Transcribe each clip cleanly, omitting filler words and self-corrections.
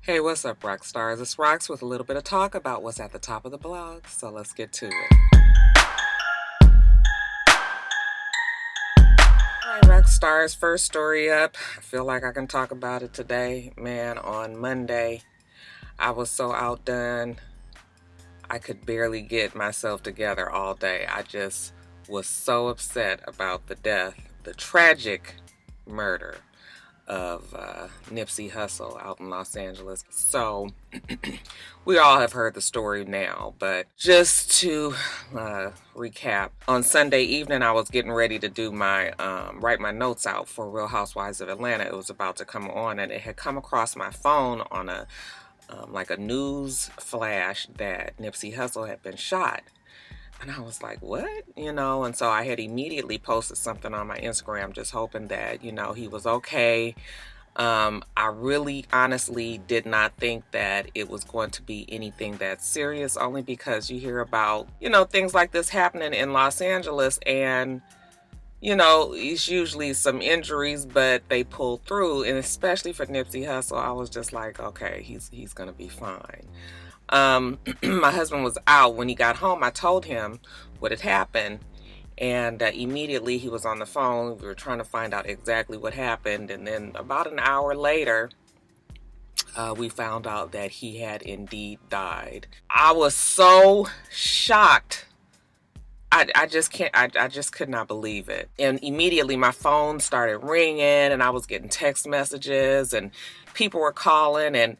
Hey, what's up, Roxstars? It's Rox with a little bit of talk about what's at the top of the blog, so let's get to it. Alright, Roxstars, first story up. I feel like I can talk about it today. Man, on Monday, I was so outdone. I could barely get myself together all day. I just was so upset about the tragic murder of Nipsey Hussle out in Los Angeles. So we all have heard the story now, but just to recap, on Sunday evening I was getting ready to do my write my notes out for Real Housewives of Atlanta. It was about to come on, and it had come across my phone on a like a news flash that Nipsey Hussle had been shot. And I was like, what? And so I had immediately posted something on my Instagram just hoping that, he was okay. I really honestly did not think that it was going to be anything that serious, only because you hear about, things like this happening in Los Angeles, and it's usually some injuries, but they pull through. And especially for Nipsey Hussle, I was just like, okay, he's gonna be fine. My husband was out. When he got home, I told him what had happened, and immediately he was on the phone. We were trying to find out exactly what happened, and then about an hour later, we found out that he had indeed died. I was so shocked. I just can't, I just could not believe it. And immediately my phone started ringing, and I was getting text messages, and people were calling. And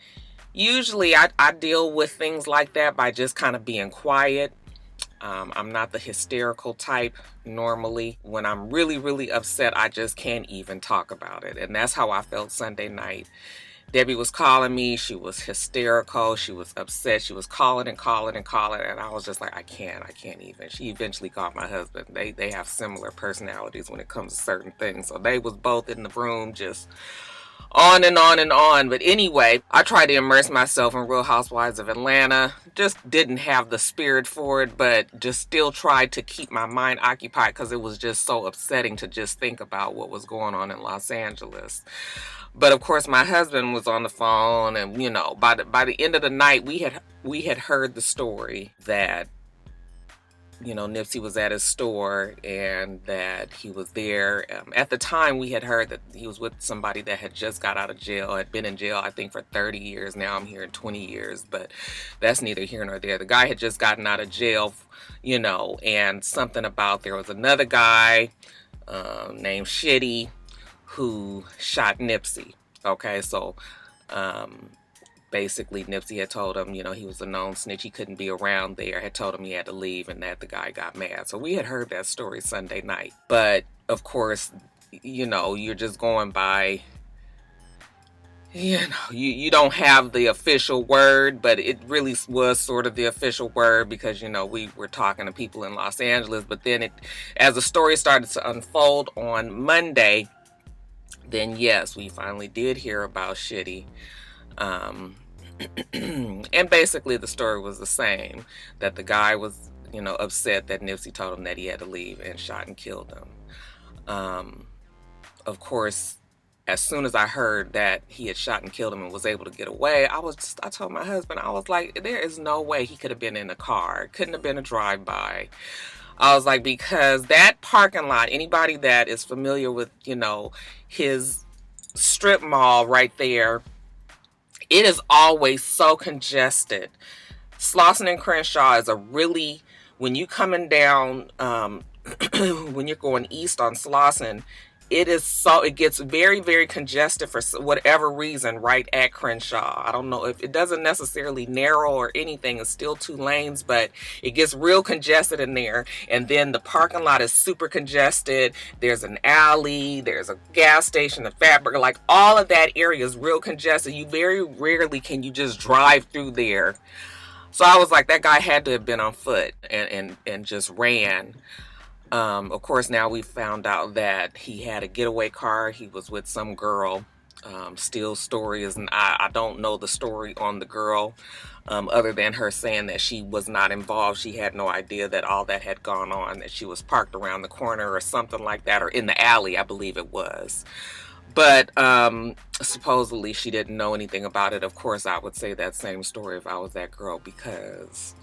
usually I deal with things like that by just kind of being quiet. I'm not the hysterical type normally. When I'm really, really upset, I just can't even talk about it. And that's how I felt Sunday night. Debbie was calling me. She was hysterical. She was upset. She was calling and calling and calling. And I was just like, I can't even. She eventually called my husband. They have similar personalities when it comes to certain things. So they was both in the room just on and on and on. But anyway, I tried to immerse myself in Real Housewives of Atlanta. Just didn't have the spirit for it, but just still tried to keep my mind occupied because it was just so upsetting to just think about what was going on in Los Angeles. But of course, my husband was on the phone, and by the end of the night, we had heard the story that Nipsey was at his store and that he was there. At the time, we had heard that he was with somebody that had just got out of jail, had been in jail, I think, for 30 years. Now I'm hearing 20 years, but that's neither here nor there. The guy had just gotten out of jail, and something about there was another guy named Shitty who shot Nipsey. Okay, so basically Nipsey had told him, he was a known snitch, he couldn't be around there, had told him he had to leave, and that the guy got mad. So we had heard that story Sunday night. But of course, you're just going by, you don't have the official word, but it really was sort of the official word because, we were talking to people in Los Angeles. But then as the story started to unfold on Monday, then yes, we finally did hear about Shitty. And basically the story was the same, that the guy was, upset that Nipsey told him that he had to leave and shot and killed him. Of course, as soon as I heard that he had shot and killed him and was able to get away, I told my husband, I was like, there is no way he could have been in a car. It couldn't have been a drive-by. I was like, because that parking lot, anybody that is familiar with, his strip mall right there, it is always so congested. Slauson and Crenshaw is when you coming down, when you're going east on Slauson, it gets very, very congested for whatever reason right at Crenshaw. I don't know if it doesn't necessarily narrow or anything. It's still two lanes, but it gets real congested in there. And then the parking lot is super congested. There's an alley, there's a gas station, a fat burger, like all of that area is real congested. You very rarely can you just drive through there. So I was like, that guy had to have been on foot and just ran. Of course, now we found out that he had a getaway car. He was with some girl. Still story is, I don't know the story on the girl, other than her saying that she was not involved. She had no idea that all that had gone on, that she was parked around the corner or something like that, or in the alley, I believe it was. But supposedly she didn't know anything about it. Of course, I would say that same story if I was that girl, because,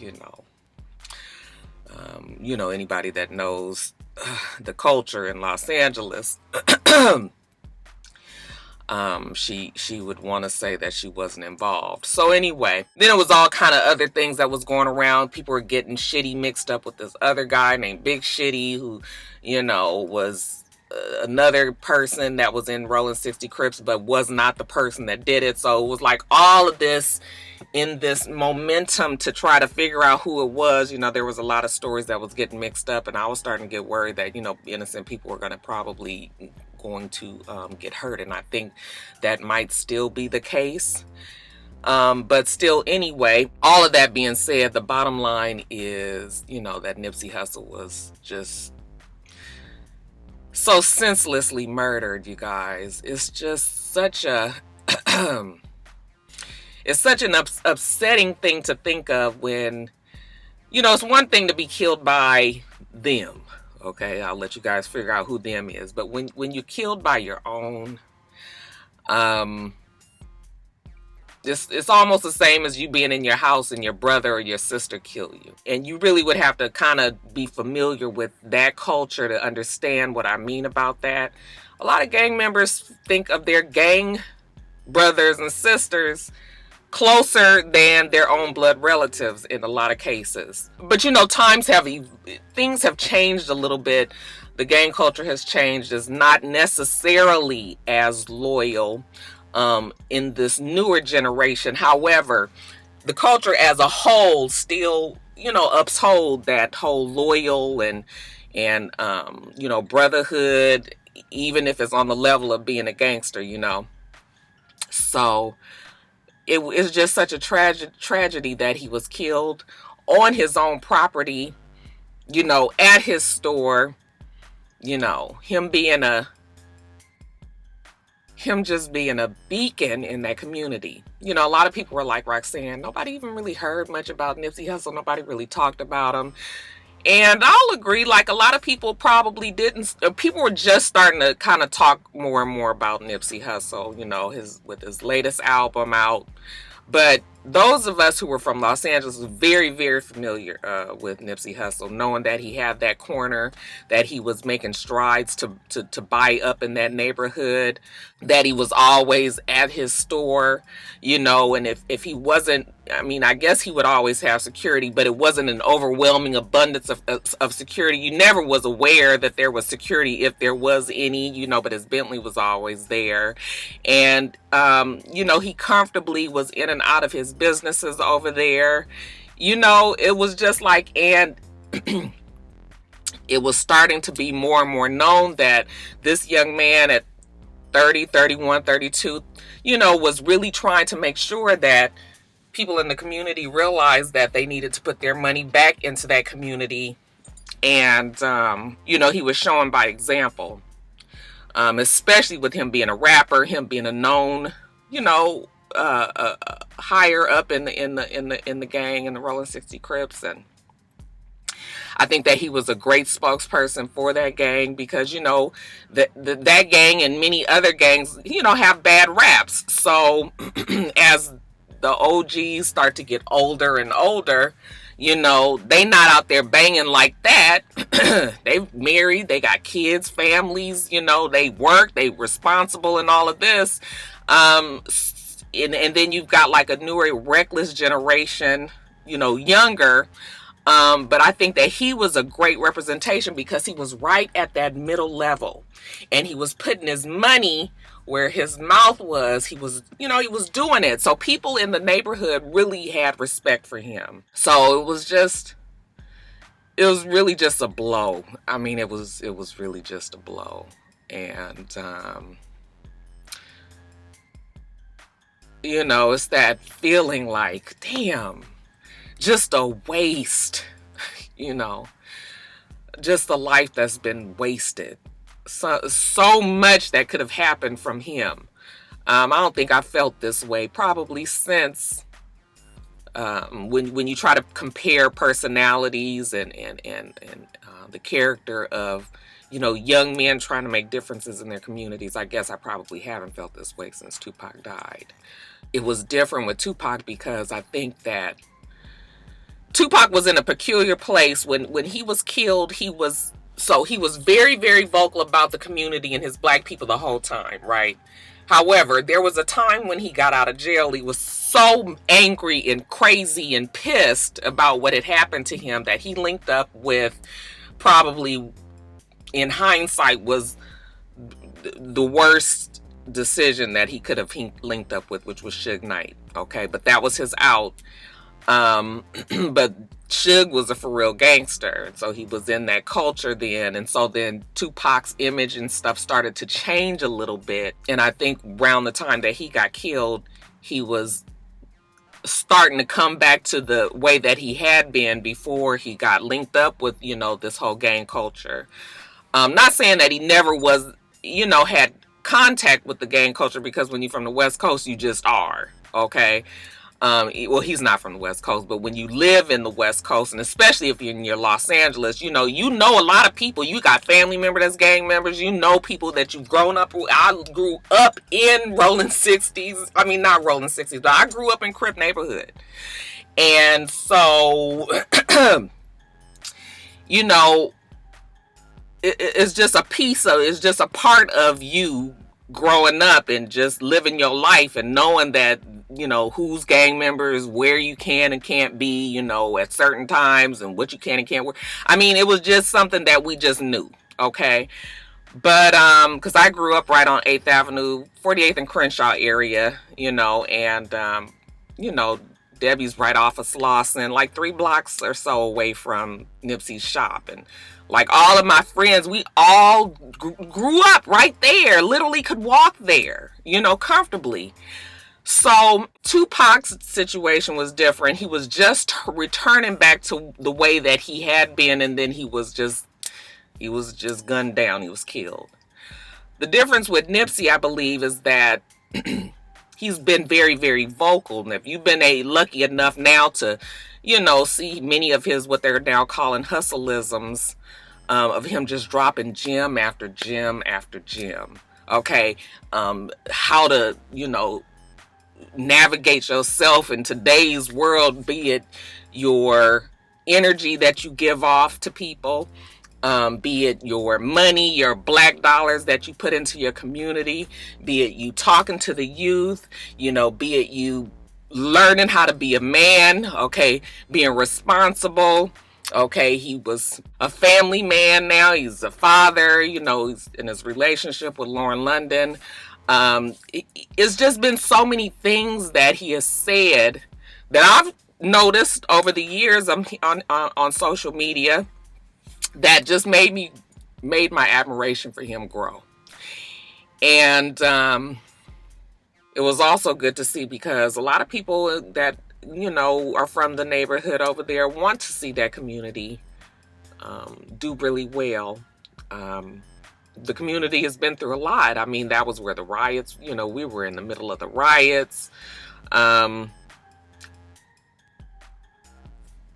anybody that knows the culture in Los Angeles, she would want to say that she wasn't involved. So anyway, then it was all kind of other things that was going around. People were getting Shitty mixed up with this other guy named Big Shitty, who, was another person that was in Rolling 60 Crips, but was not the person that did it. So it was like all of this in this momentum to try to figure out who it was. There was a lot of stories that was getting mixed up, and I was starting to get worried that, innocent people were going to get hurt. And I think that might still be the case. But still, anyway, all of that being said, the bottom line is, that Nipsey Hussle was just so senselessly murdered, you guys. It's just such a it's such an upsetting thing to think of when, it's one thing to be killed by them. Okay, I'll let you guys figure out who them is. But when you're killed by your own, it's almost the same as you being in your house and your brother or your sister kill you. And you really would have to kind of be familiar with that culture to understand what I mean about that. A lot of gang members think of their gang brothers and sisters closer than their own blood relatives in a lot of cases. But things have changed a little bit. The gang culture has changed. It's not necessarily as loyal in this newer generation. However, the culture as a whole still, uphold that whole loyal and brotherhood, even if it's on the level of being a gangster, So it's just such a tragedy that he was killed on his own property, at his store, him just being a beacon in that community. A lot of people were like, Roxanne, nobody even really heard much about Nipsey Hussle. Nobody really talked about him. And I'll agree, like a lot of people probably didn't. People were just starting to kind of talk more and more about Nipsey Hussle, with his latest album out. But those of us who were from Los Angeles were very, very familiar with Nipsey Hussle, knowing that he had that corner, that he was making strides to buy up in that neighborhood, that he was always at his store, and if he wasn't, I guess he would always have security, but it wasn't an overwhelming abundance of security. You never was aware that there was security if there was any, but his Bentley was always there. And, he comfortably was in and out of his businesses over there. It was just like, and it was starting to be more and more known that this young man at 30, 31, 32, was really trying to make sure that people in the community realized that they needed to put their money back into that community. And, he was showing by example, especially with him being a rapper, him being a known, higher up in the gang, in the Rolling 60 Crips. And I think that he was a great spokesperson for that gang, because, that gang and many other gangs, have bad raps. So as the OGs start to get older and older, they not out there banging like that. They married, they got kids, families, they work, they responsible and all of this. And then you've got like a newer, reckless generation, younger. But I think that he was a great representation because he was right at that middle level, and he was putting his money where his mouth was. He was doing it. So people in the neighborhood really had respect for him. So it was really just a blow. It was really just a blow. And, it's that feeling like, damn, just a waste, just a life that's been wasted. So much that could have happened from him. I don't think I felt this way probably since when you try to compare personalities and the character of young men trying to make differences in their communities. I guess I probably haven't felt this way since Tupac died. It was different with Tupac because I think that Tupac was in a peculiar place when he was killed. He was very, very vocal about the community and his black people the whole time, right? However, there was a time when he got out of jail, he was so angry and crazy and pissed about what had happened to him that he linked up with, probably in hindsight, was the worst decision that he could have linked up with, which was Suge Knight. Okay, but that was his out. But Suge was a for real gangster, so he was in that culture then, and so then Tupac's image and stuff started to change a little bit. And I think around the time that he got killed, he was starting to come back to the way that he had been before he got linked up with, this whole gang culture. Not saying that he never was, had contact with the gang culture, because when you're from the West Coast, you just are, okay? Well, he's not from the West Coast, but when you live in the West Coast, and especially if you're in Los Angeles, you know a lot of people. You got family members that's gang members. You know people that you've grown up with. I grew up in Rolling 60s. I mean, not Rolling 60s, but I grew up in Crip neighborhood. And so, it's just a piece of, it's just a part of you growing up and just living your life and knowing that, who's gang members, where you can and can't be, at certain times, and what you can and can't wear. I mean, it was just something that we just knew, okay? But, because I grew up right on 8th Avenue, 48th and Crenshaw area, and, Debbie's right off of Slauson, like 3 blocks or so away from Nipsey's shop. And like all of my friends, we all grew up right there, literally could walk there, comfortably. So Tupac's situation was different. He was just returning back to the way that he had been, and then he was just gunned down. He was killed. The difference with Nipsey, I believe, is that he's been very, very vocal. And if you've been lucky enough now to, see many of his, what they're now calling hustleisms, of him just dropping gem after gem after gem. Okay. How to, navigate yourself in today's world, be it your energy that you give off to people, be it your money, your black dollars that you put into your community, be it you talking to the youth, be it you learning how to be a man, okay, being responsible. Okay, he was a family man now. He's a father, he's in his relationship with Lauren London. It's just been so many things that he has said that I've noticed over the years on social media that just made my admiration for him grow. And it was also good to see, because a lot of people that are from the neighborhood over there want to see that community do really well. The community has been through a lot. I mean, that was where the riots, we were in the middle of the riots.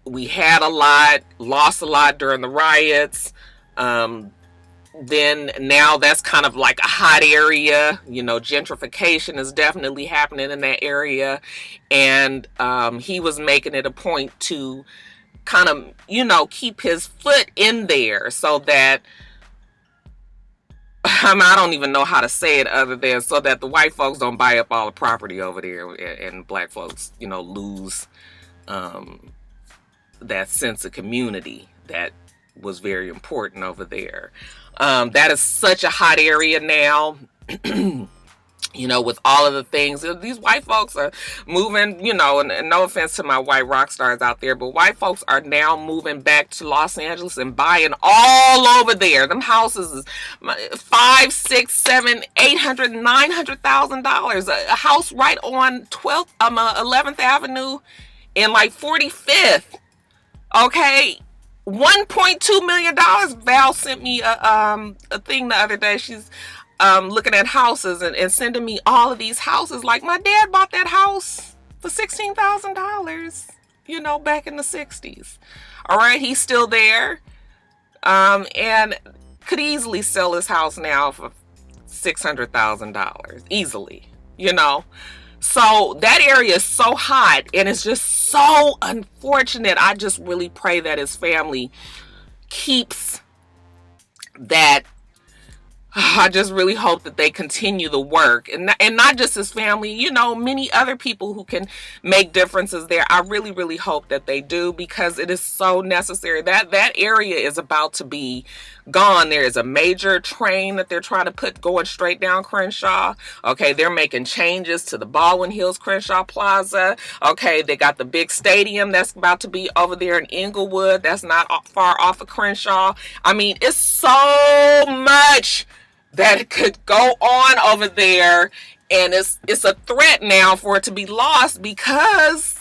We had a lot, lost a lot during the riots. Then now that's kind of like a hot area. Gentrification is definitely happening in that area. And he was making it a point to kind of, keep his foot in there so that, I don't even know how to say it other than so that the white folks don't buy up all the property over there and black folks, lose that sense of community that was very important over there. That is such a hot area now. With all of the things, these white folks are moving, and no offense to my white rock stars out there, but white folks are now moving back to Los Angeles and buying all over there. Them houses is $500,000, $600,000, $700,000, $900,000. A house right on 11th Avenue in like 45th. Okay. $1.2 million. Val sent me a thing the other day. She's looking at houses and sending me all of these houses. Like, my dad bought that house for $16,000, back in the 60s. All right, he's still there. And could easily sell his house now for $600,000 easily, you know. So that area is so hot, and it's just so unfortunate. I just really pray that his family keeps that. I just really hope that they continue the work, and not just his family, you know, many other people who can make differences there. I really, really hope that they do, because it is so necessary. That area is about to be gone. There is a major train that they're trying to put going straight down Crenshaw. Okay, they're making changes to the Baldwin Hills Crenshaw Plaza. Okay, they got the big stadium that's about to be over there in Inglewood. That's not far off of Crenshaw. I mean, it's so much that could go on over there, and it's a threat now for it to be lost, because,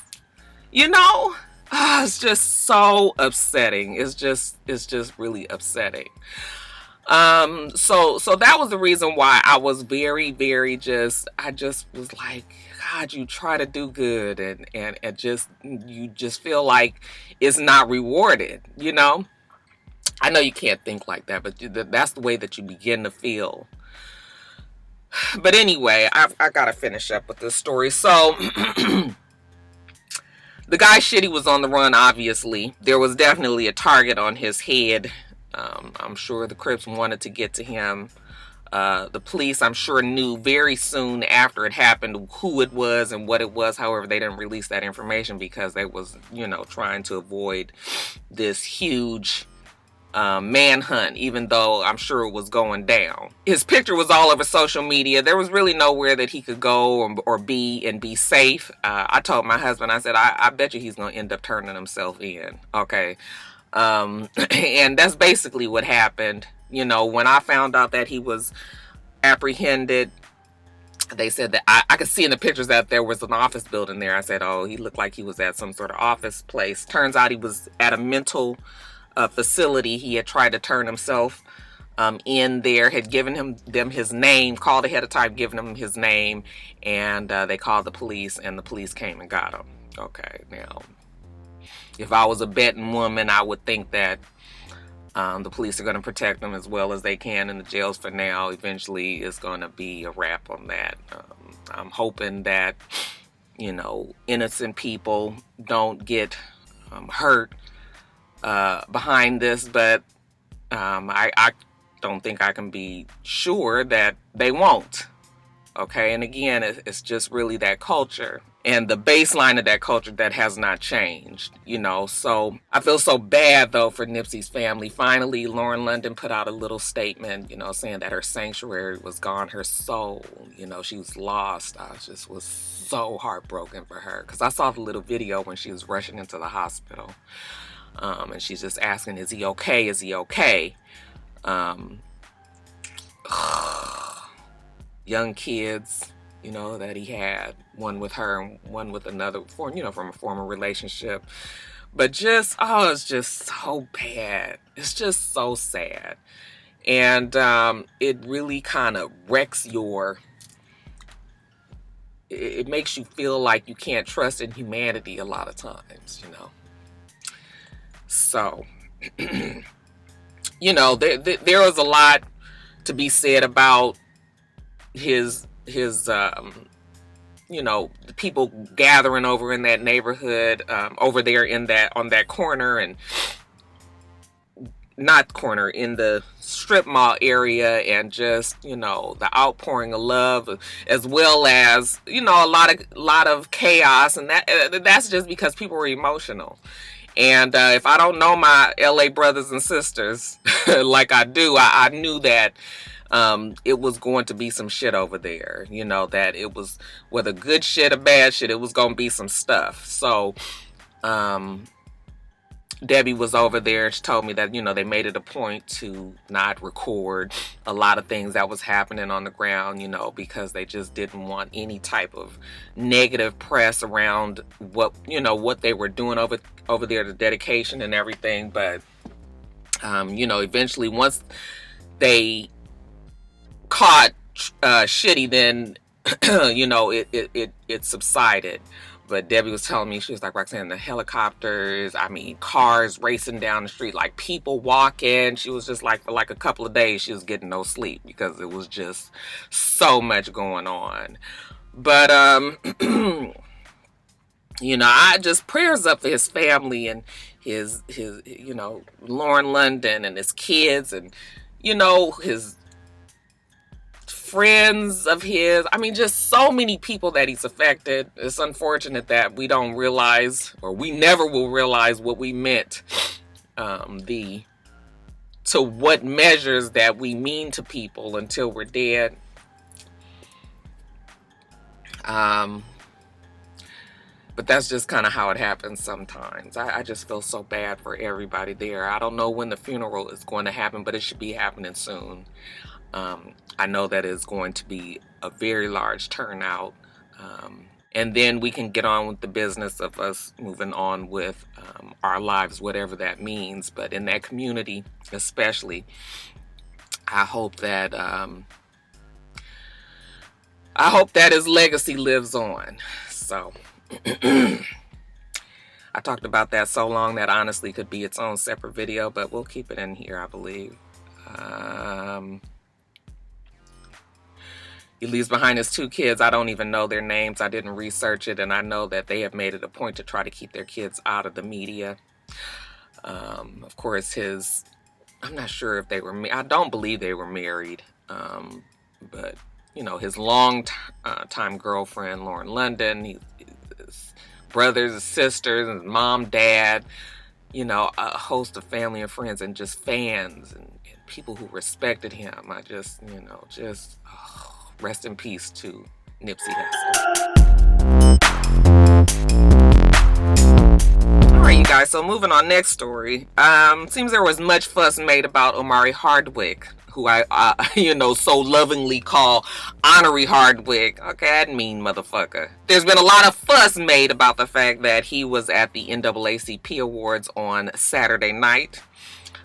you know, it's just so upsetting. It's just really upsetting. So that was the reason why I was very, very I just was like, God, you try to do good, and just, you just feel like it's not rewarded, you know. I know you can't think like that, but that's the way that you begin to feel. But anyway, I gotta finish up with this story. So the guy Shitty was on the run, obviously. There was definitely a target on his head. I'm sure the Crips wanted to get to him. The police, I'm sure, knew very soon after it happened who it was and what it was. However, they didn't release that information because they was, you know, trying to avoid this huge manhunt, even though I'm sure it was going down. His picture was all over social media. There was really nowhere that he could go or be safe. I told my husband, I said, I bet you he's going to end up turning himself in. Okay. And that's basically what happened. You know, when I found out that he was apprehended, they said that I could see in the pictures that there was an office building there. I said, oh, he looked like he was at some sort of office place. Turns out he was at a mental facility. He had tried to turn himself in there, had given them his name, called ahead of time, given him his name, and they called the police, and the police came and got him. Okay, now, if I was a betting woman, I would think that the police are going to protect them as well as they can in the jails for now. Eventually, it's going to be a wrap on that. I'm hoping that, you know, innocent people don't get hurt behind this, but I don't think I can be sure that they won't. Okay, and again, it's just really that culture and the baseline of that culture that has not changed, you know. So I feel so bad, though, for Nipsey's family. Finally, Lauren London put out a little statement, you know, saying that her sanctuary was gone, her soul, you know, she was lost. I just was so heartbroken for her, because I saw the little video when she was rushing into the hospital. And she's just asking, is he okay? Is he okay? Young kids, you know, that he had, one with her and one with another, you know, from a former relationship. But just, oh, it's just so bad. It's just so sad. And it really kind of wrecks it makes you feel like you can't trust in humanity a lot of times, you know. So, you know, there was a lot to be said about his you know, the people gathering over in that neighborhood, over there on that corner, and not corner, in the strip mall area, and just, you know, the outpouring of love, as well as, you know, a lot of chaos, and that's just because people were emotional. And if I don't know my LA brothers and sisters like I do, I knew that it was going to be some shit over there. You know, that it was, whether good shit or bad shit, it was going to be some stuff. So Debbie was over there. She told me that, you know, they made it a point to not record a lot of things that was happening on the ground, you know, because they just didn't want any type of negative press around what they were doing over there, the dedication and everything. But, you know, eventually, once they caught Shitty, then, you know, it subsided. But Debbie was telling me, she was like, Roxanne, the helicopters, I mean, cars racing down the street, like people walking. She was just like, for like a couple of days, she was getting no sleep because it was just so much going on. But, you know, I just prayers up for his family and his, you know, Lauren London and his kids and, you know, his friends of his. I mean, just so many people that he's affected. It's unfortunate that we don't realize, or we never will realize what we meant, to what measures that we mean to people until we're dead. But that's just kind of how it happens sometimes. I just feel so bad for everybody there. I don't know when the funeral is going to happen, but it should be happening soon. I know that it's going to be a very large turnout. And then we can get on with the business of us moving on with our lives, whatever that means. But in that community, especially, I hope that his legacy lives on. So I talked about that so long that honestly could be its own separate video, but we'll keep it in here, I believe. He leaves behind his 2 kids. I don't even know their names. I didn't research it, and I know that they have made it a point to try to keep their kids out of the media. Of course, I'm not sure if they were, I don't believe they were married, but, you know, his long time girlfriend, Lauren London, his brothers and sisters, and mom, dad, you know, a host of family and friends, and just fans and people who respected him. I just, you know, rest in peace to Nipsey Hussle. Alright, you guys, so moving on, next story. Seems there was much fuss made about Omari Hardwick, who I you know, so lovingly call Honorary Hardwick. Okay, that mean motherfucker. There's been a lot of fuss made about the fact that he was at the NAACP Awards on Saturday night.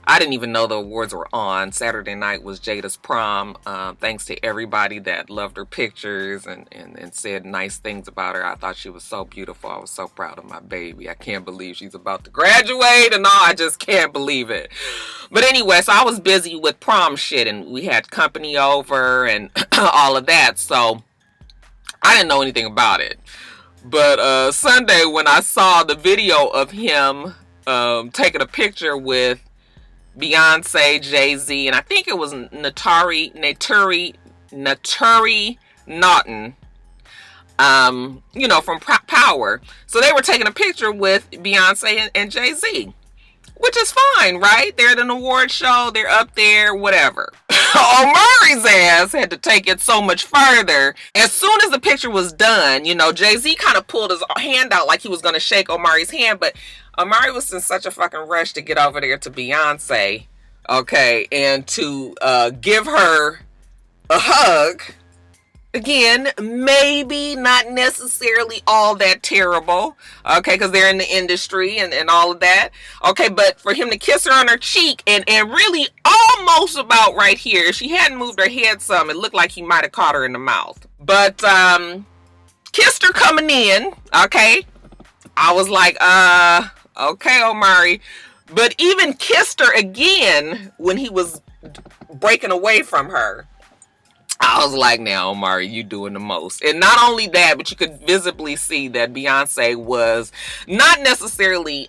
I didn't even know the awards were on. Saturday night was Jada's prom. Thanks to everybody that loved her pictures and said nice things about her. I thought she was so beautiful. I was so proud of my baby. I can't believe she's about to graduate and all. I just can't believe it. But anyway, so I was busy with prom shit and we had company over and all of that. So I didn't know anything about it. But Sunday when I saw the video of him taking a picture with Beyonce, Jay-Z, and I think it was Naturi Naughton, you know, from Power. So they were taking a picture with Beyonce and Jay-Z, which is fine, right? They're at an award show, they're up there, whatever. Omari's ass had to take it so much further. As soon as the picture was done, you know, Jay-Z kind of pulled his hand out like he was going to shake Omari's hand, but Omari was in such a fucking rush to get over there to Beyonce, okay, and to give her a hug. Again, maybe not necessarily all that terrible, okay, because they're in the industry and all of that, okay, but for him to kiss her on her cheek and really almost about right here, if she hadn't moved her head some, it looked like he might have caught her in the mouth, but kissed her coming in, okay. I was like, okay, Omari, but even kissed her again when he was breaking away from her. I was like, now, Omari, you doing the most. And not only that, but you could visibly see that Beyonce was not necessarily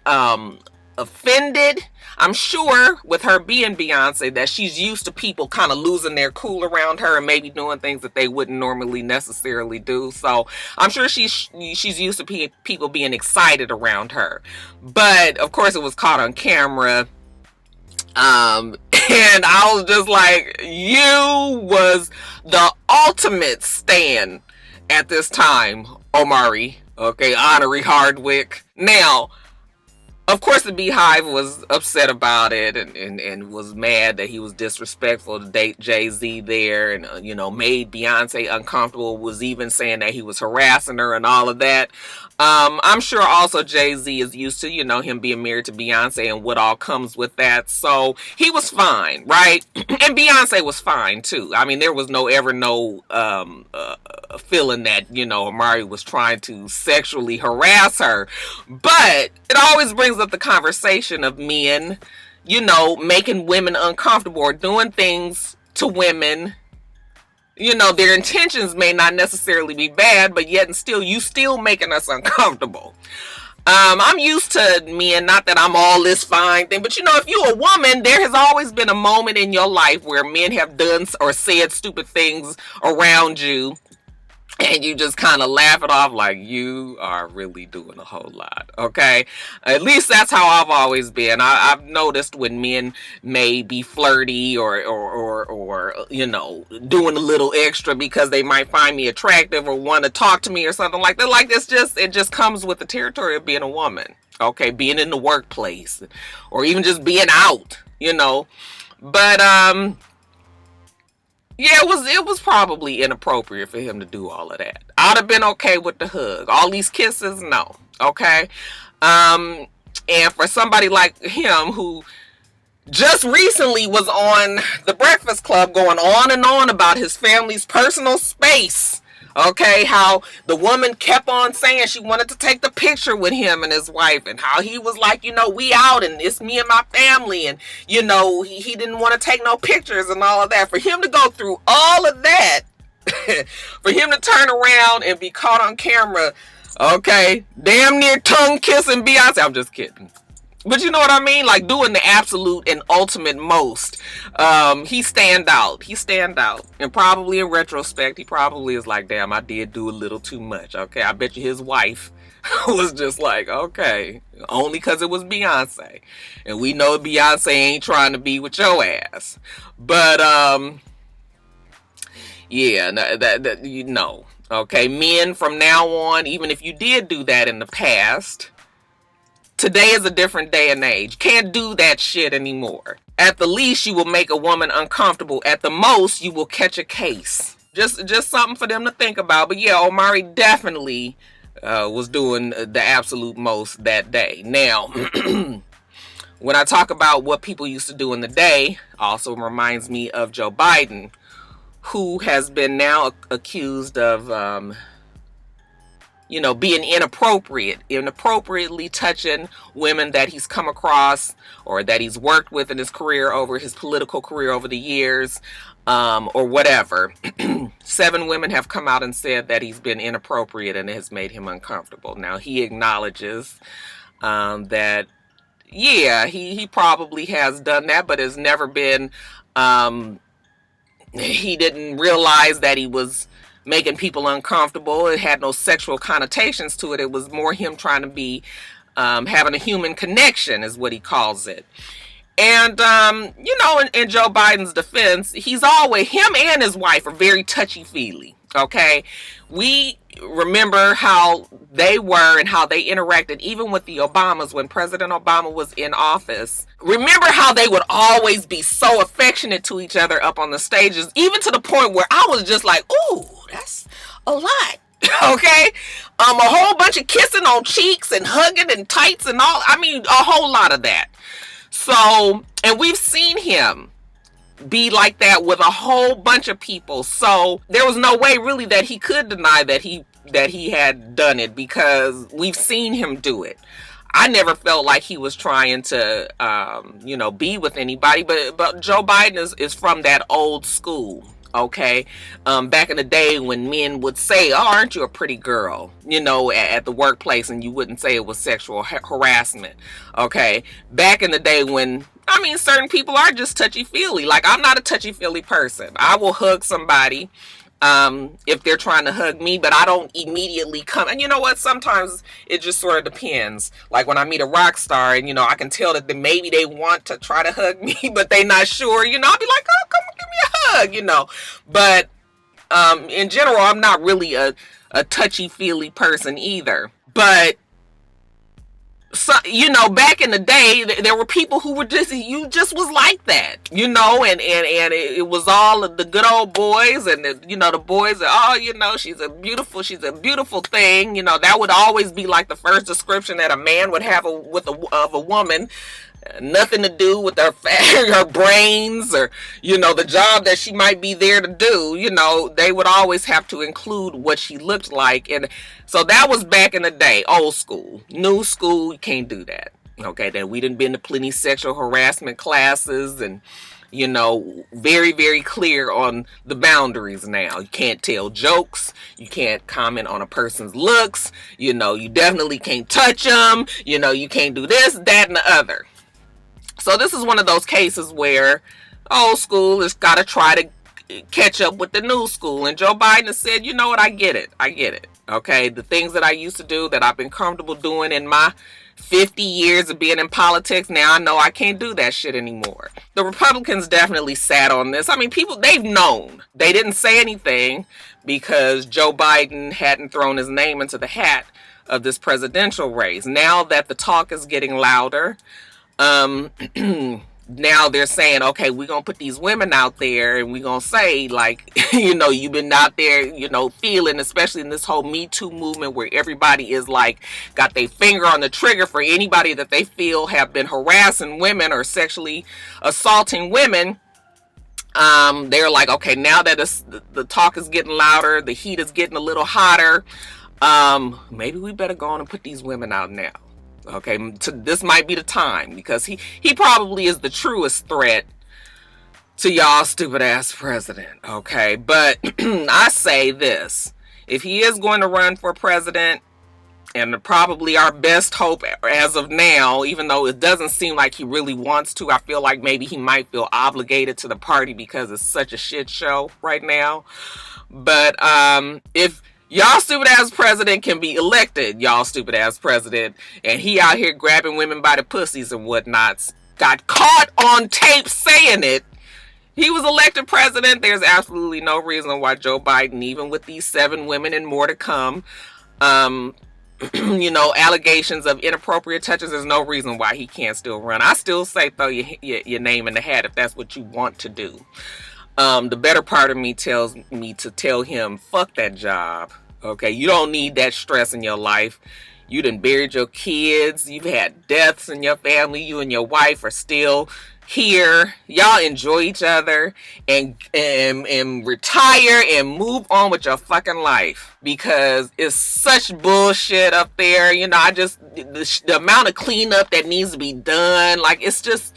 offended. I'm sure with her being Beyonce that she's used to people kind of losing their cool around her and maybe doing things that they wouldn't normally necessarily do. So I'm sure she's used to people being excited around her. But of course it was caught on camera. And I was just like, you was the ultimate stan at this time, Omari. Okay, Honorary Hardwick. Now, Of course, the Beehive was upset about it and was mad that he was disrespectful to date Jay-Z there and, made Beyonce uncomfortable, was even saying that he was harassing her and all of that. I'm sure also Jay-Z is used to, him being married to Beyonce and what all comes with that. So he was fine, right? And Beyonce was fine too. I mean, there was no feeling that, Amari was trying to sexually harass her. But it always brings up the conversation of men, making women uncomfortable or doing things to women. Their intentions may not necessarily be bad, but yet and still, you still making us uncomfortable. I'm used to men, not that I'm all this fine thing, but if you're a woman, there has always been a moment in your life where men have done or said stupid things around you, and you just kind of laugh it off like you are really doing a whole lot, okay? At least that's how I've always been. I've noticed when men may be flirty or doing a little extra because they might find me attractive or want to talk to me or something like that. Like it just comes with the territory of being a woman, okay? Being in the workplace or even just being out, But yeah, it was probably inappropriate for him to do all of that. I'd have been okay with the hug. All these kisses, no. Okay? And for somebody like him who just recently was on The Breakfast Club going on and on about his family's personal space. Okay, how the woman kept on saying she wanted to take the picture with him and his wife, and how he was like, we out and it's me and my family, and he didn't want to take no pictures and all of that. For him to go through all of that, for him to turn around and be caught on camera, okay, damn near tongue kissing Beyonce. I'm just kidding. But you know what I mean? Like doing the absolute and ultimate most. He stand out. And probably in retrospect, he probably is like, damn, I did do a little too much. Okay, I bet you his wife was just like, okay, only because it was Beyonce. And we know Beyonce ain't trying to be with your ass. But, yeah, okay, men from now on, even if you did do that in the past, today is a different day and age. Can't do that shit anymore. At the least, you will make a woman uncomfortable. At the most, you will catch a case. Just something for them to think about. But yeah, Omari definitely was doing the absolute most that day. Now, when I talk about what people used to do in the day, also reminds me of Joe Biden, who has been now accused of being inappropriately touching women that he's come across or that he's worked with in his career over his political career over the years, or whatever. 7 women have come out and said that he's been inappropriate and it has made him uncomfortable. Now, he acknowledges that, yeah, he probably has done that, but has never been, he didn't realize that he was making people uncomfortable. It had no sexual connotations to it. It was more him trying to be having a human connection is what he calls it. And, in Joe Biden's defense, him and his wife are very touchy-feely, okay? We remember how they were and how they interacted even with the Obamas when President Obama was in office. Remember how they would always be so affectionate to each other up on the stages, even to the point where I was just like, ooh, that's a lot. Okay? A whole bunch of kissing on cheeks and hugging and tights and all. I mean, a whole lot of that. So, and we've seen him be like that with a whole bunch of people. So there was no way really that he could deny that he had done it, because we've seen him do it. I never felt like he was trying to, be with anybody, but Joe Biden is from that old school. Okay. Back in the day when men would say, oh, aren't you a pretty girl, at the workplace, and you wouldn't say it was sexual harassment. Okay. Back in the day when, certain people are just touchy-feely. Like, I'm not a touchy-feely person. I will hug somebody if they're trying to hug me, but I don't immediately come. And you know what? Sometimes it just sort of depends. Like when I meet a rock star and, I can tell that maybe they want to try to hug me, but they not sure, I'll be like, oh, come give me a hug, But in general, I'm not really a touchy-feely person either. But So, back in the day, there were people who were you just was like that, and it was all of the good old boys, and the boys are, she's a beautiful thing, that would always be like the first description that a man would have of a woman. Nothing to do with her brains, or the job that she might be there to do. They would always have to include what she looked like. And so that was back in the day. Old school. New school, you can't do that. Okay, then we didn't been to plenty sexual harassment classes, and very, very clear on the boundaries now. You can't tell jokes. You can't comment on a person's looks. You definitely can't touch them. You can't do this, that, and the other. So this is one of those cases where old school has got to try to catch up with the new school. And Joe Biden has said, you know what, I get it. Okay, the things that I used to do that I've been comfortable doing in my 50 years of being in politics, now I know I can't do that shit anymore. The Republicans definitely sat on this. I mean, they've known. They didn't say anything because Joe Biden hadn't thrown his name into the hat of this presidential race. Now that the talk is getting louder, now they're saying, okay, we're gonna put these women out there, and we're gonna say, like, you've been out there, feeling, especially in this whole Me Too movement, where everybody is like got their finger on the trigger for anybody that they feel have been harassing women or sexually assaulting women. They're like, okay, now that the talk is getting louder, the heat is getting a little hotter, maybe we better go on and put these women out now. Okay, this might be the time, because he probably is the truest threat to y'all stupid ass president. Okay, but I say this: if he is going to run for president, and probably our best hope as of now, even though it doesn't seem like he really wants to, I feel like maybe he might feel obligated to the party because it's such a shit show right now. But if y'all stupid ass president can be elected, y'all stupid ass president, and he out here grabbing women by the pussies and whatnots, got caught on tape saying it, he was elected president, there's absolutely no reason why Joe Biden, even with these 7 women and more to come, allegations of inappropriate touches, there's no reason why he can't still run. I still say throw your name in the hat if that's what you want to do. The better part of me tells me to tell him, fuck that job. Okay, you don't need that stress in your life. You done buried your kids. You've had deaths in your family. You and your wife are still here. Y'all enjoy each other and retire and move on with your fucking life, because it's such bullshit up there. The amount of cleanup that needs to be done, like, it's just,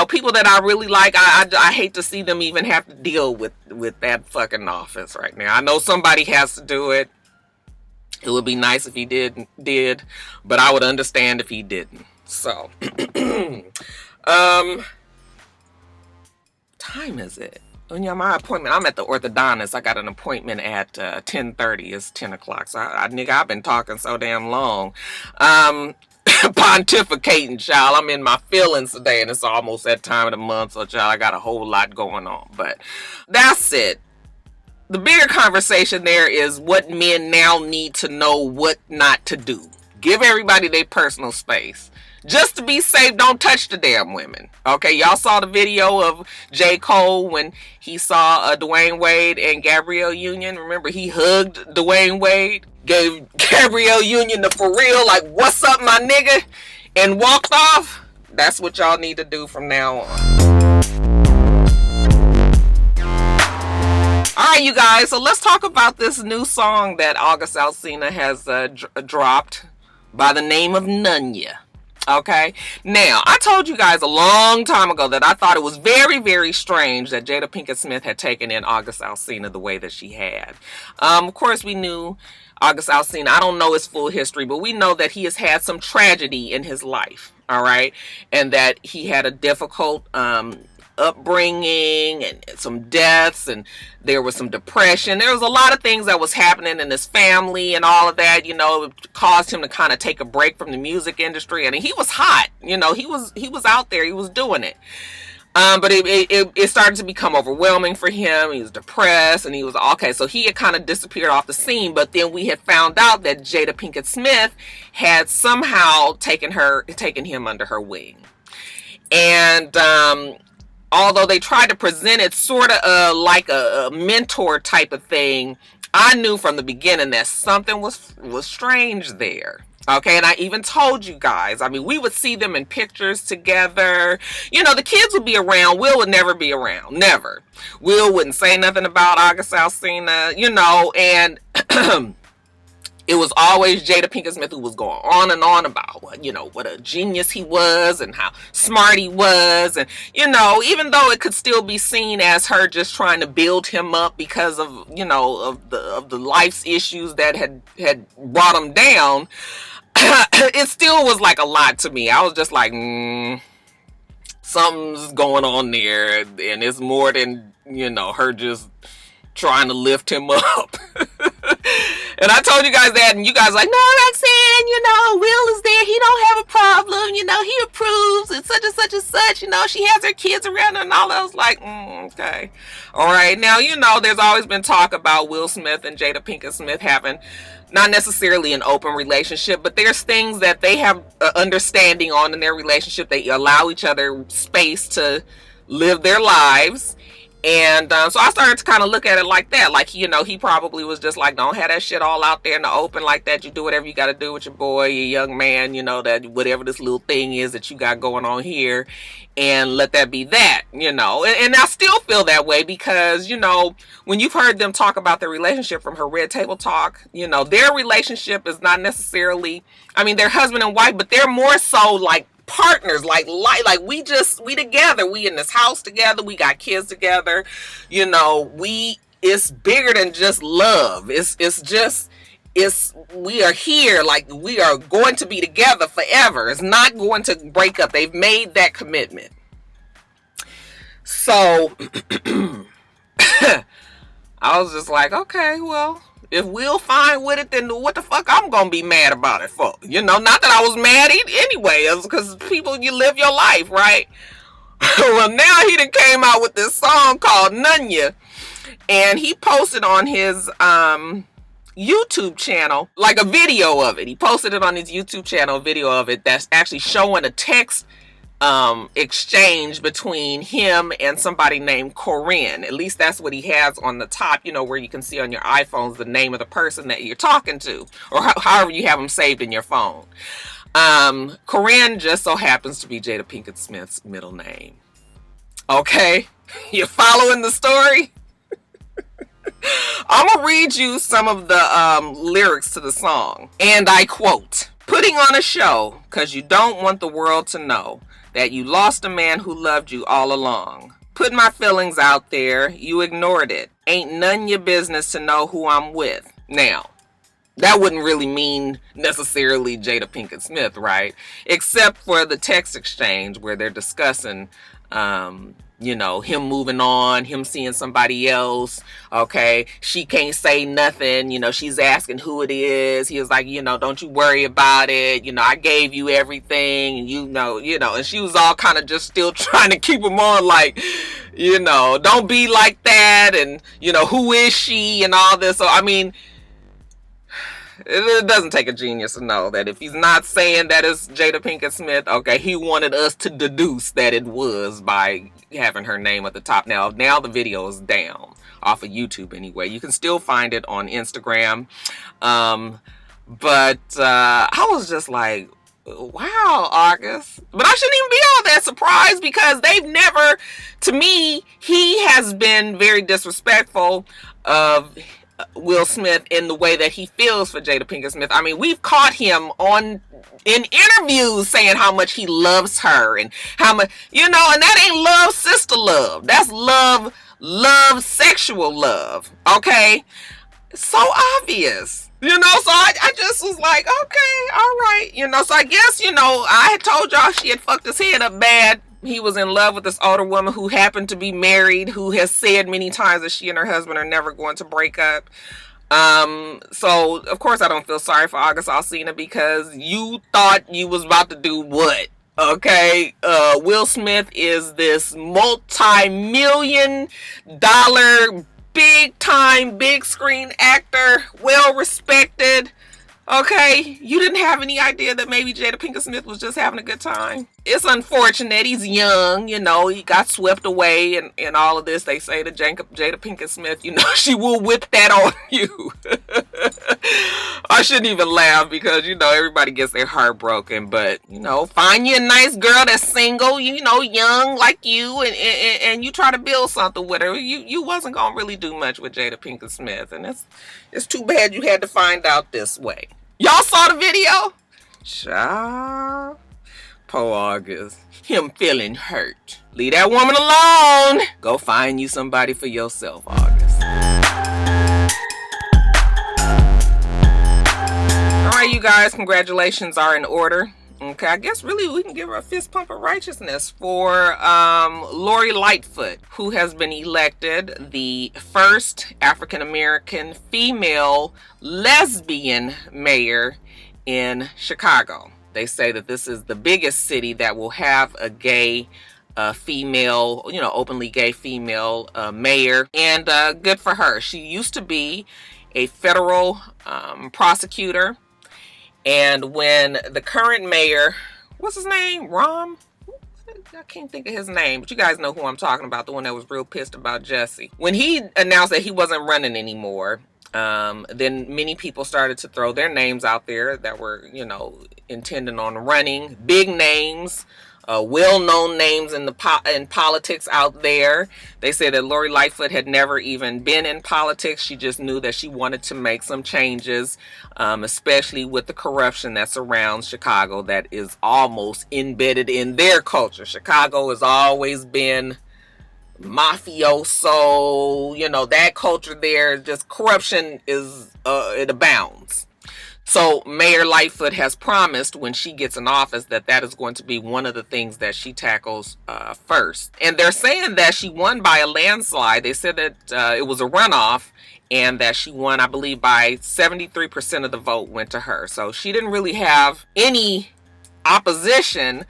people that I really like, I hate to see them even have to deal with that fucking office right now. I know somebody has to do it. It would be nice if he did, but I would understand if he didn't. So, time is it? My appointment, I'm at the orthodontist. I got an appointment at 10:30. It's 10 o'clock. So, I've been talking so damn long. Pontificating, child. I'm in my feelings today, and it's almost that time of the month, so child, I got a whole lot going on. But that's it. The bigger conversation there is what men now need to know what not to do. Give everybody their personal space. Just to be safe, don't touch the damn women. Okay, y'all saw the video of J. Cole when he saw Dwayne Wade and Gabrielle Union. Remember, he hugged Dwayne Wade, gave Gabrielle Union the for real, like, what's up, my nigga, and walked off. That's what y'all need to do from now on. Alright, you guys, so let's talk about this new song that August Alsina has dropped by the name of Nunya. Okay, now, I told you guys a long time ago that I thought it was very, very strange that Jada Pinkett Smith had taken in August Alsina the way that she had. Of course, we knew August Alsina, I don't know his full history, but we know that he has had some tragedy in his life, all right, and that he had a difficult upbringing and some deaths, and there was some depression. There was a lot of things that was happening in his family and all of that, it caused him to kind of take a break from the music industry. And he was hot, he was out there, he was doing it. But it started to become overwhelming for him. He was depressed, and he was okay. So he had kind of disappeared off the scene. But then we had found out that Jada Pinkett Smith had somehow taken him under her wing. And although they tried to present it sort of like a mentor type of thing, I knew from the beginning that something was strange there. Okay, and I even told you guys, I mean, we would see them in pictures together. You know, the kids would be around. Will would never be around. Never. Will wouldn't say nothing about August Alsina, you know, and it was always Jada Pinkett Smith who was going on and on about what, you know, what a genius he was and how smart he was. And, you know, even though it could still be seen as her just trying to build him up because of, you know, of the life's issues that had brought him down, it still was like a lot to me. I was just like, something's going on there, and it's more than, you know, her just trying to lift him up. And I told you guys that, and you guys like, no, Roxanne, you know, Will is there. He don't have a problem. You know, he approves and such and such and such. You know, she has her kids around her and all that. I was like, okay. All right. Now, you know, there's always been talk about Will Smith and Jada Pinkett Smith having not necessarily an open relationship, but there's things that they have understanding on in their relationship. They allow each other space to live their lives. And so I started to kind of look at it like that. Like, you know, he probably was just like, don't have that shit all out there in the open like that. You do whatever you got to do with your boy, your young man, you know, that whatever this little thing is that you got going on here, and let that be that, you know. And I still feel that way because, you know, when you've heard them talk about their relationship from her Red Table Talk, you know, their relationship is not necessarily, I mean, they're husband and wife, but they're more so like partners, like we together, we in this house together, we got kids together, you know, it's bigger than just love. It's we are here, like we are going to be together forever. It's not going to break up. They've made that commitment. So I was just like, okay, well, if Will fine with it, then what the fuck I'm gonna be mad about it for? You know, not that I was mad anyway, it was because people, you live your life, right? Well, now he done came out with this song called Nunya, and he posted on his YouTube channel, like a video of it. He posted it on his YouTube channel, a video of it that's actually showing a text exchange between him and somebody named Corinne. At least that's what he has on the top, you know, where you can see on your iPhones the name of the person that you're talking to, or however you have them saved in your phone. Corinne just so happens to be Jada Pinkett Smith's middle name. Okay, you following the story? I'm gonna read you some of the lyrics to the song, and I quote, "Putting on a show because you don't want the world to know that you lost a man who loved you all along. Put my feelings out there, you ignored it. Ain't none your business to know who I'm with." Now, that wouldn't really mean necessarily Jada Pinkett Smith, right? Except for the text exchange where they're discussing, you know, him moving on, him seeing somebody else. Okay, she can't say nothing. You know, she's asking who it is. He was like, you know, don't you worry about it. You know, I gave you everything, and you know, and she was all kind of just still trying to keep him on, like, you know, don't be like that, and you know, who is she, and all this. So I mean, it doesn't take a genius to know that if he's not saying that it's Jada Pinkett Smith, okay, he wanted us to deduce that it was by having her name at the top. Now the video is down off of YouTube anyway. You can still find it on Instagram. But I was just like, wow, August. But I shouldn't even be all that surprised because they've never, to me, he has been very disrespectful of Will Smith in the way that he feels for Jada Pinkett Smith. I mean, we've caught him in interviews saying how much he loves her and how much, you know, and that ain't love, sister love. That's love, sexual love. Okay? So obvious. You know, so I just was like, okay, all right. You know, so I guess, you know, I had told y'all she had fucked his head up bad. He was in love with this older woman who happened to be married, who has said many times that she and her husband are never going to break up. So, of course, I don't feel sorry for August Alsina because you thought you was about to do what? Okay, Will Smith is this multi-million-dollar, big-time, big-screen actor, well-respected. Okay, you didn't have any idea that maybe Jada Pinkett Smith was just having a good time. It's unfortunate. He's young, you know, he got swept away and all of this. They say to Jada Pinkett Smith, you know, she will whip that on you. I shouldn't even laugh because, you know, everybody gets their heart broken. But, you know, find you a nice girl that's single, you know, young like you, and you try to build something with her. You wasn't going to really do much with Jada Pinkett Smith. And it's too bad you had to find out this way. Y'all saw the video? Child. Poor August. Him feeling hurt. Leave that woman alone. Go find you somebody for yourself, August. Alright, you guys. Congratulations are in order. Okay, I guess really we can give her a fist pump of righteousness for Lori Lightfoot, who has been elected the first African-American female lesbian mayor in Chicago. They say that this is the biggest city that will have a gay female, you know, openly gay female mayor, and good for her. She used to be a federal prosecutor. And when the current mayor, what's his name? Rom? I can't think of his name, but you guys know who I'm talking about, the one that was real pissed about Jesse. When he announced that he wasn't running anymore, then many people started to throw their names out there that were, you know, intending on running. Big names, well-known names in politics out there. They said that Lori Lightfoot had never even been in politics. She just knew that she wanted to make some changes, especially with the corruption that surrounds Chicago that is almost embedded in their culture. Chicago has always been mafioso, you know, that culture there, just corruption is, it abounds. So Mayor Lightfoot has promised when she gets in office that is going to be one of the things that she tackles first. And they're saying that she won by a landslide. They said that it was a runoff and that she won, I believe, by 73% of the vote went to her. So she didn't really have any opposition.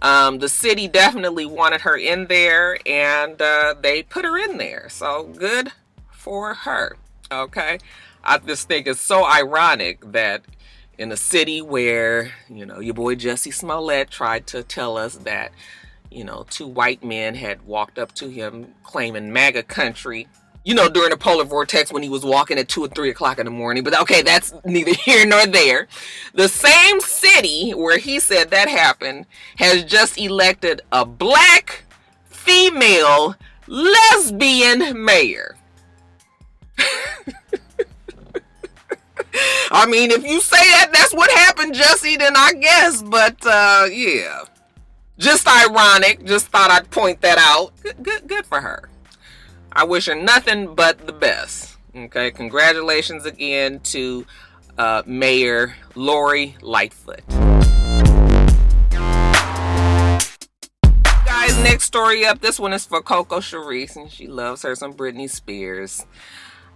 The city definitely wanted her in there, and they put her in there. So good for her. Okay. I just think it's so ironic that in a city where, you know, your boy Jussie Smollett tried to tell us that, you know, two white men had walked up to him claiming MAGA country, you know, during the polar vortex when he was walking at 2 or 3 o'clock in the morning. But okay, that's neither here nor there. The same city where he said that happened has just elected a black female lesbian mayor. I mean, if you say that's what happened, Jussie, then I guess. But, yeah. Just ironic. Just thought I'd point that out. Good for her. I wish her nothing but the best. Okay, congratulations again to Mayor Lori Lightfoot. Guys, next story up. This one is for Coco Sharice, and she loves her some Britney Spears.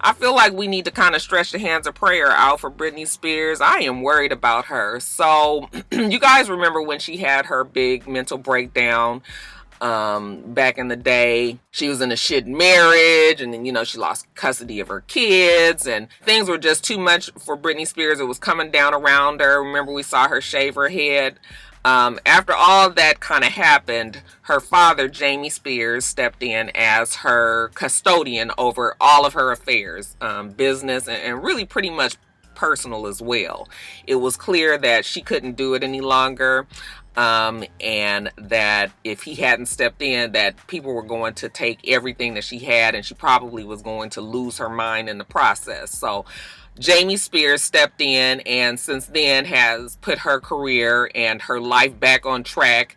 I feel like we need to kind of stretch the hands of prayer out for Britney Spears. I am worried about her. So you guys remember when she had her big mental breakdown back in the day. She was in a shit marriage, and then, you know, she lost custody of her kids, and things were just too much for Britney Spears. It was coming down around her. Remember, we saw her shave her head. After all that kind of happened, her father, Jamie Spears, stepped in as her custodian over all of her affairs, business, and really pretty much personal as well. It was clear that she couldn't do it any longer, and that if he hadn't stepped in, that people were going to take everything that she had, and she probably was going to lose her mind in the process. So Jamie Spears stepped in, and since then has put her career and her life back on track.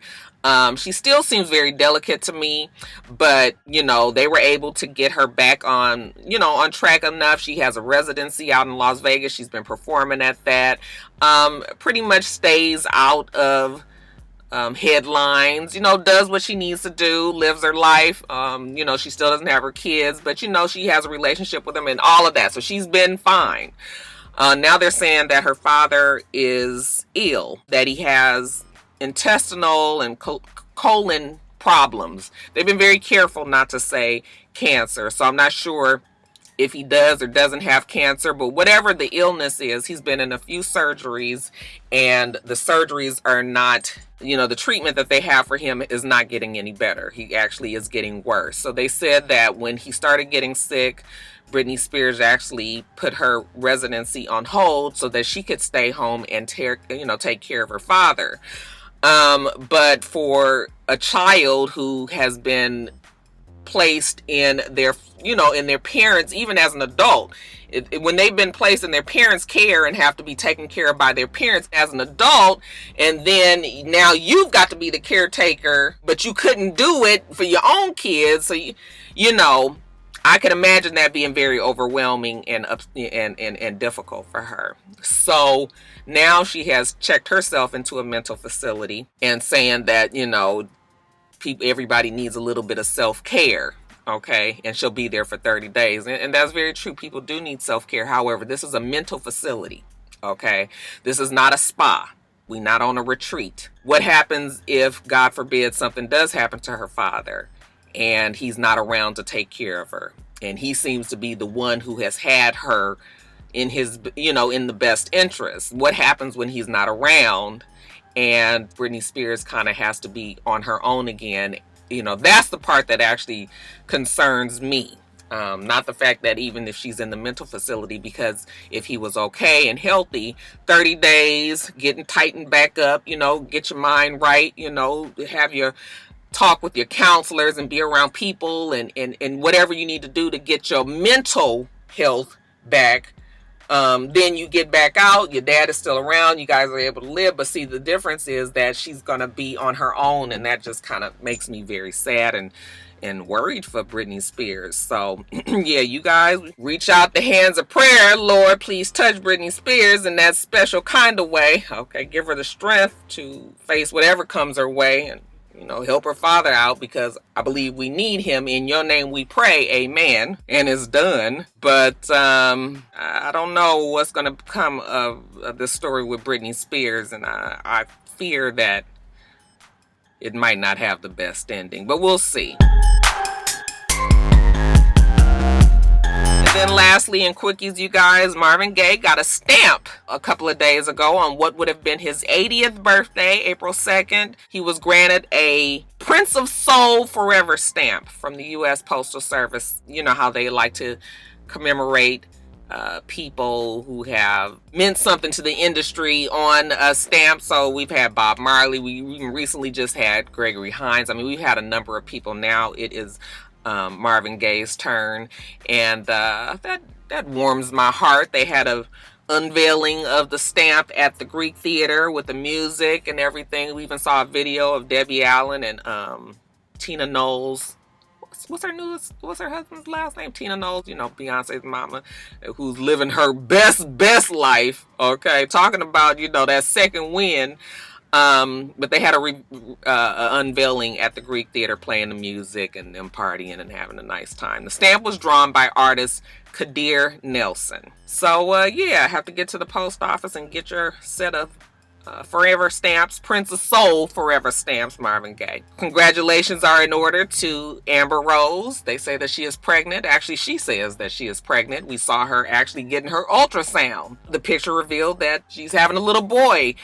She still seems very delicate to me, but, you know, they were able to get her back on, you know, on track enough. She has a residency out in Las Vegas. She's been performing at that. Pretty much stays out of headlines, you know, does what she needs to do, lives her life. You know, she still doesn't have her kids, but, you know, she has a relationship with them and all of that. So she's been fine. Now they're saying that her father is ill, that he has intestinal and colon problems. They've been very careful not to say cancer, so I'm not sure if he does or doesn't have cancer, but whatever the illness is, he's been in a few surgeries, and the surgeries are not, the treatment that they have for him is not getting any better. He actually is getting worse. So they said that when he started getting sick, Britney Spears actually put her residency on hold so that she could stay home and take care of her father. But for a child who has been placed in their parents, even as an adult, when they've been placed in their parents' care and have to be taken care of by their parents as an adult, and then now you've got to be the caretaker, but you couldn't do it for your own kids. So I can imagine that being very overwhelming and difficult for her. So now she has checked herself into a mental facility and saying that everybody needs a little bit of self-care, okay? And she'll be there for 30 days. And that's very true. People do need self-care. However, this is a mental facility, okay? This is not a spa. We're not on a retreat. What happens if, God forbid, something does happen to her father and he's not around to take care of her? And he seems to be the one who has had her in his, in the best interest. What happens when he's not around and Britney Spears kind of has to be on her own again? That's the part that actually concerns me. Not the fact that even if she's in the mental facility, because if he was okay and healthy, 30 days, getting tightened back up, get your mind right, have your talk with your counselors and be around people and whatever you need to do to get your mental health back. Then you get back out, your dad is still around, you guys are able to live. But see, the difference is that she's going to be on her own, and that just kind of makes me very sad and worried for Britney Spears. So yeah, you guys reach out the hands of prayer. Lord, please touch Britney Spears in that special kind of way. Okay, give her the strength to face whatever comes her way, and help her father out, because I believe we need him. In your name we pray, amen. And it's done. But I don't know what's going to become of this story with Britney Spears, and I fear that it might not have the best ending, but we'll see. Then lastly, in Quickies, you guys, Marvin Gaye got a stamp a couple of days ago on what would have been his 80th birthday, April 2nd. He was granted a Prince of Soul Forever stamp from the U.S. Postal Service. You know how they like to commemorate people who have meant something to the industry on a stamp. So we've had Bob Marley. We even recently just had Gregory Hines. I mean, we've had a number of people. Now it is Marvin Gaye's turn, and that warms my heart. They had a unveiling of the stamp at the Greek Theater with the music and everything. We even saw a video of Debbie Allen and Tina Knowles. What's her husband's last name? Tina Knowles, Beyonce's mama, who's living her best life. Okay, talking about that second win. But they had a unveiling at the Greek Theater, playing the music and them partying and having a nice time. The stamp was drawn by artist Kadir Nelson. So yeah, have to get to the post office and get your set of forever stamps, Prince of Soul Forever stamps, Marvin Gaye. Congratulations are in order to Amber Rose. They say that she is pregnant. Actually, she says that she is pregnant. We saw her actually getting her ultrasound. The picture revealed that she's having a little boy.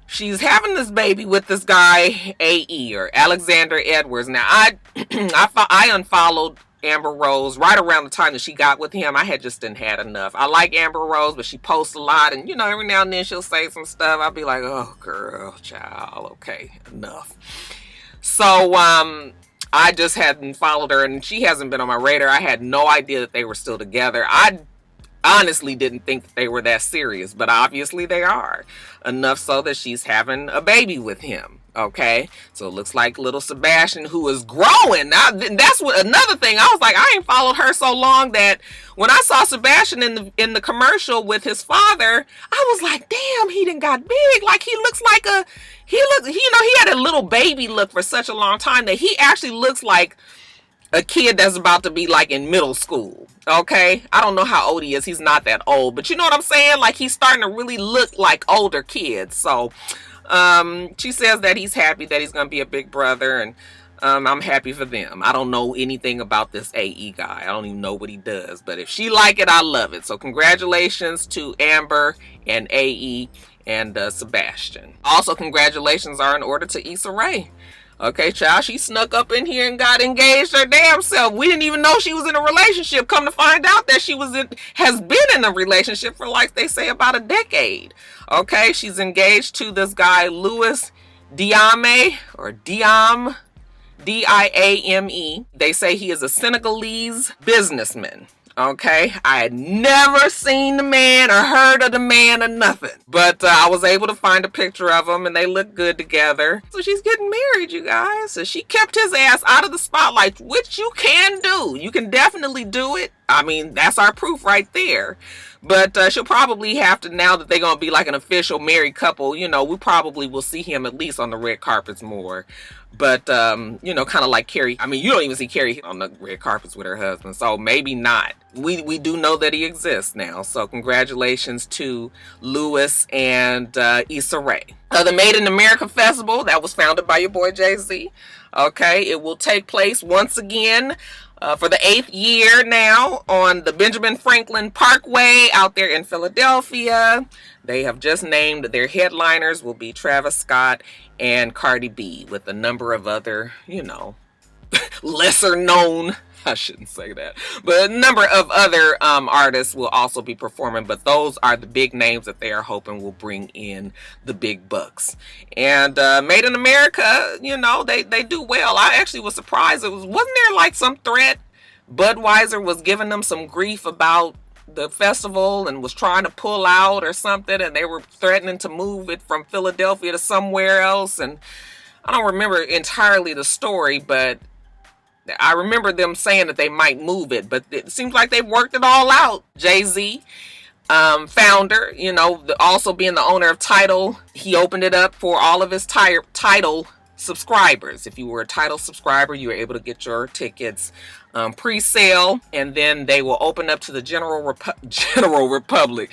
She's having this baby with this guy, A.E. or Alexander Edwards. Now, I unfollowed Amber Rose right around the time that she got with him. I just didn't had enough. I like Amber Rose, but she posts a lot, and every now and then she'll say some stuff. I'll be like, oh girl, child, okay, enough. So I just hadn't followed her, and she hasn't been on my radar. I had no idea that they were still together. I honestly didn't think that they were that serious, but obviously they are. Enough so that she's having a baby with him. Okay, so it looks like little Sebastian, who is growing. Now, that's another thing. I was like, I ain't followed her so long that when I saw Sebastian in the commercial with his father, I was like, damn, he done got big. Like, he had a little baby look for such a long time that he actually looks like a kid that's about to be like in middle school. Okay, I don't know how old he is. He's not that old, but you know what I'm saying? Like, he's starting to really look like older kids. So She says that he's happy that he's going to be a big brother, and I'm happy for them. I don't know anything about this AE guy. I don't even know what he does. But if she like it, I love it. So congratulations to Amber and AE and Sebastian. Also, congratulations are in order to Issa Rae. Okay, child, she snuck up in here and got engaged her damn self. We didn't even know she was in a relationship. Come to find out that she has been in a relationship for, like they say, about a decade. Okay, she's engaged to this guy, Louis Diame, or Diame, Diame. They say he is a Senegalese businessman. Okay, I had never seen the man or heard of the man or nothing, but I was able to find a picture of him and they look good together. So she's getting married, you guys. So she kept his ass out of the spotlight, which you can do. You can definitely do it. I mean, that's our proof right there. But she'll probably have to, now that they're going to be like an official married couple, you know, we probably will see him at least on the red carpets more. But, you know, kind of like Carrie. I mean, you don't even see Carrie on the red carpets with her husband. So maybe not. We do know that he exists now. So congratulations to Louis and Issa Rae. The Made in America Festival, that was founded by your boy Jay-Z. Okay, it will take place once again for the 8th year now on the Benjamin Franklin Parkway out there in Philadelphia. They have just named their headliners will be Travis Scott and Cardi B, with a number of other, you know, lesser known, I shouldn't say that, but a number of other artists will also be performing, but those are the big names that they are hoping will bring in the big bucks. And Made in America, you know, they do well. I actually was surprised. Wasn't there like some threat? Budweiser was giving them some grief about the festival and was trying to pull out or something, and they were threatening to move it from Philadelphia to somewhere else. And I don't remember entirely the story, but I remember them saying that they might move it, but it seems like they worked it all out. Jay-Z, founder, you know, also being the owner of Tidal, he opened it up for all of his Tidal subscribers. If you were a Tidal subscriber, you were able to get your tickets pre-sale, and then they will open up to the general public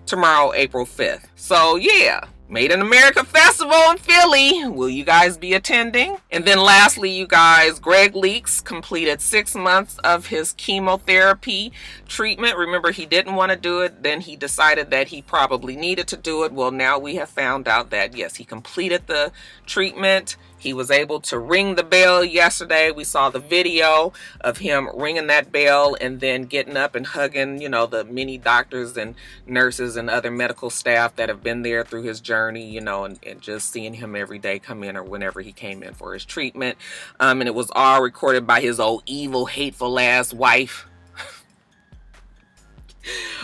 tomorrow, April 5th. So yeah, Made in America Festival in Philly. Will you guys be attending? And then lastly, you guys, Greg Leaks completed 6 months of his chemotherapy treatment. Remember, he didn't want to do it. Then he decided that he probably needed to do it. Well, now we have found out that, yes, he completed the treatment. He was able to ring the bell yesterday. We saw the video of him ringing that bell and then getting up and hugging, you know, the many doctors and nurses and other medical staff that have been there through his journey, you know, and just seeing him every day come in or whenever he came in for his treatment. And it was all recorded by his old evil, hateful ass wife.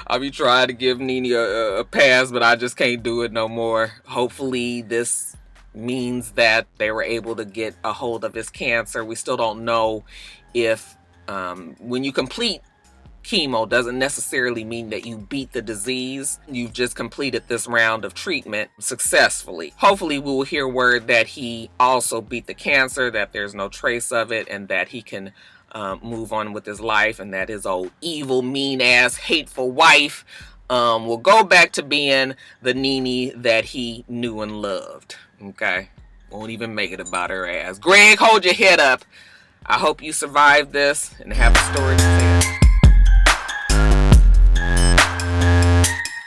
I'll be trying to give Nene a pass, but I just can't do it no more. Hopefully this means that they were able to get a hold of his cancer. We still don't know if when you complete chemo doesn't necessarily mean that you beat the disease. You've just completed this round of treatment successfully. Hopefully we will hear word that he also beat the cancer, that there's no trace of it, and that he can move on with his life, and that his old evil, mean ass, hateful wife will go back to being the Nene that he knew and loved. Okay, won't even make it about her ass. Greg, hold your head up. I hope you survived this and have a story to tell.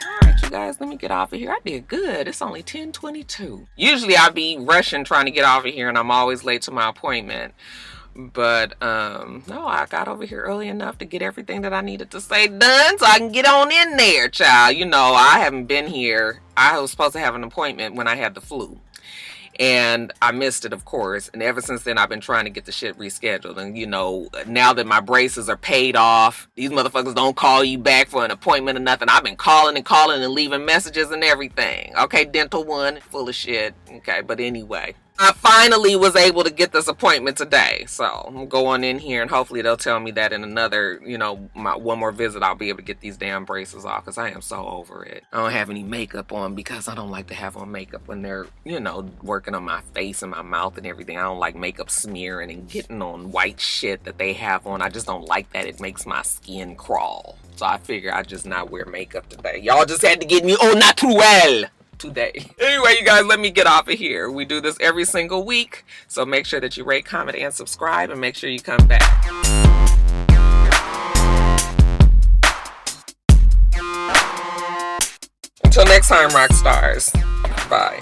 Alright, you guys, let me get off of here. I did good. It's only 10:22. Usually I'd be rushing trying to get off of here, and I'm always late to my appointment. But no, I got over here early enough to get everything that I needed to say done so I can get on in there, child. You know, I haven't been here. I was supposed to have an appointment when I had the flu, and I missed it, of course. And ever since then, I've been trying to get the shit rescheduled. And, you know, now that my braces are paid off, these motherfuckers don't call you back for an appointment or nothing. I've been calling and leaving messages and everything. Okay, Dental One, full of shit. Okay, but anyway, I finally was able to get this appointment today. So I'm going in here and hopefully they'll tell me that in another, you know, one more visit, I'll be able to get these damn braces off, because I am so over it. I don't have any makeup on because I don't like to have on makeup when they're, you know, working on my face and my mouth and everything. I don't like makeup smearing and getting on white shit that they have on. I just don't like that. It makes my skin crawl. So I figure I just not wear makeup today. Y'all just had to get me au naturel. today. Anyway, you guys, let me get off of here. We do this every single week, so make sure that you rate, comment, and subscribe, and make sure you come back. Until next time, rock stars. Bye.